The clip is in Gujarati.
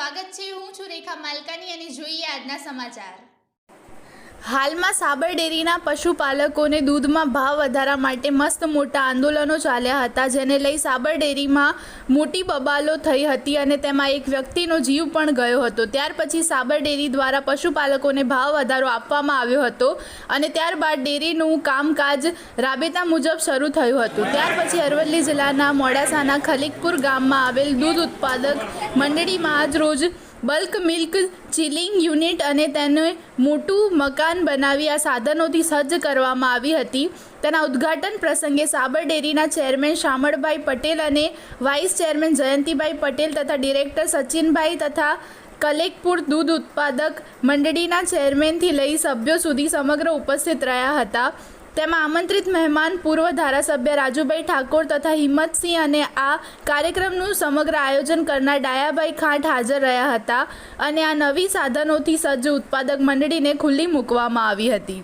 સ્વાગત છે। હું છું રેખા માલકાની અને જોઈએ આજના સમાચાર। હાલમાં સાબર ડેરીના પશુપાલકોને દૂધમાં ભાવ વધારા માટે મસ્ત મોટા આંદોલનો ચાલ્યા હતા, જેને લઈ સાબર ડેરીમાં મોટી બબાલો થઈ હતી અને તેમાં એક વ્યક્તિનો જીવ પણ ગયો હતો। ત્યાર પછી સાબર ડેરી દ્વારા પશુપાલકોને ભાવ વધારો આપવામાં આવ્યો હતો અને ત્યારબાદ ડેરીનું કામકાજ રાબેતા મુજબ શરૂ થયું હતું। ત્યાર પછી અરવલ્લી જિલ્લાના મોડાસાના ખલીકપુર ગામમાં આવેલ દૂધ ઉત્પાદક મંડળીમાં આજ રોજ બલ્ક મિલ્ક ચિલિંગ યુનિટ અને તેને મોટું મકાન બનાવી આ સાધનોથી સજ્જ કરવામાં આવી હતી। તેના ઉદ્ઘાટન પ્રસંગે સાબર ડેરીના ચેરમેન શામળભાઈ પટેલ અને વાઇસ ચેરમેન જયંતિભાઈ પટેલ તથા ડિરેક્ટર સચિનભાઈ તથા કલેકપુર દૂધ ઉત્પાદક મંડળીના ચેરમેનથી લઈ સભ્યો સુધી સમગ્ર ઉપસ્થિત રહ્યા હતા। તેમાં આમંત્રિત મહેમાન પૂર્વ ધારાસભ્ય રાજુભાઈ ઠાકોર તથા હિંમતસિંહ અને આ કાર્યક્રમનું સમગ્ર આયોજન કરનાર ડાયાભાઈ ખાંટ હાજર રહ્યા હતા અને આ નવી સાધનોથી સજ્જ ઉત્પાદક મંડળીને ખુલ્લી મૂકવામાં આવી હતી।